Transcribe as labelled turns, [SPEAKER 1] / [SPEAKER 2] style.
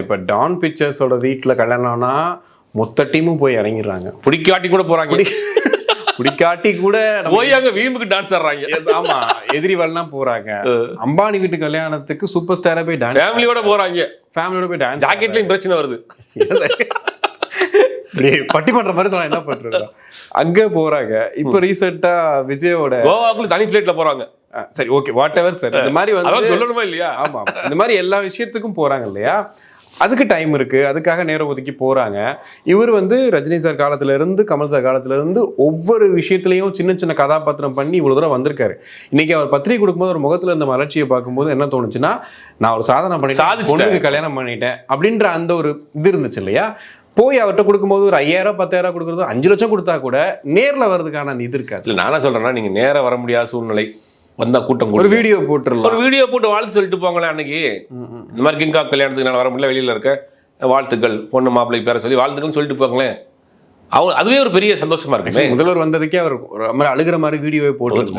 [SPEAKER 1] இப்ப டான் பிக்சர்ஸோட வீட்டுல கல்யாணம்னா மொத்த டீமும் போய் இறங்கிடுறாங்க.
[SPEAKER 2] பிடிக்காட்டி கூட போறாங்க.
[SPEAKER 1] பிடிக்காட்டி கூட
[SPEAKER 2] போய் அங்க வீம்புக்கு டான்ஸ் ஆடுறாங்க.
[SPEAKER 1] ஆமா, எதிரிவெல்லாம் போறாங்க. அம்பானி வீட்டு கல்யாணத்துக்கு சூப்பர் ஸ்டாரா போய் டான்ஸ்,
[SPEAKER 2] ஃபேமிலியோட போறாங்க.
[SPEAKER 1] ஃபேமிலியோட போய் டான்ஸ்.
[SPEAKER 2] ஜாக்கெட்லயும் பிரச்சனை வருது.
[SPEAKER 1] பட்டி பண்ற மாதிரி சொன்னா என்ன பண்றது? அங்க போறாங்க. இப்ப ரீசெண்டா விஜயோட
[SPEAKER 2] கோவாக்குள்ள தனி ஃபிளைட்ல போறாங்க.
[SPEAKER 1] சரி, ஓகே, வாட் எவர் சார். இந்த மாதிரி வந்து
[SPEAKER 2] சொல்லணுமா இல்லையா?
[SPEAKER 1] ஆமா, இந்த மாதிரி எல்லா விஷயத்துக்கும் போறாங்க இல்லையா? அதுக்கு டைம் இருக்கு, அதுக்காக நேரம் ஒதுக்கி போறாங்க. இவர் வந்து ரஜினி சார் காலத்துல இருந்து கமல் சார் காலத்துல இருந்து ஒவ்வொரு விஷயத்திலையும் சின்ன சின்ன கதாபாத்திரம் பண்ணி இவ்வளவு தூரம் வந்திருக்காரு. இன்னைக்கு அவர் பத்திரிகை கொடுக்கும்போது ஒரு முகத்துல இருந்த மலர்ச்சியை பார்க்கும்போது என்ன தோணுச்சுன்னா, நான் ஒரு சாதனை பண்ணிட்டேன், பொண்ணுக்கு கல்யாணம் பண்ணிட்டேன் அப்படின்ற அந்த ஒரு இது இருந்துச்சு இல்லையா? போய் அவர்கிட்ட கொடுக்கும்போது ஒரு 5000 10,000 கொடுக்குறது 5 லட்சம் கொடுத்தா கூட நேர்ல வர்றதுக்கான அந்த இது இருக்காது.
[SPEAKER 2] இல்லை, நானே சொல்றேன்னா, நீங்க நேரம் வர முடியாத சூழ்நிலை வந்தா கூட்டம்
[SPEAKER 1] ஒரு வீடியோ போட்டுடலாம்,
[SPEAKER 2] ஒரு வீடியோ போட்டு வாழ்த்து சொல்லிட்டு போங்களேன். அன்னைக்கு இந்த மாதிரி கிங்கா கல்யாணத்துக்கு நான் வர முடியல, வெளியில இருக்க, வாழ்த்துக்கள், பொண்ணு மாப்பிள்ளை பேர சொல்லி வாழ்த்துக்கள் சொல்லிட்டு போங்களேன். அதுவே ஒரு பெரிய சந்தோஷமா இருக்கு.
[SPEAKER 1] முதல்வர் வந்ததுக்கே அவர் அழுகிற மாதிரி வீடியோவே போட்டு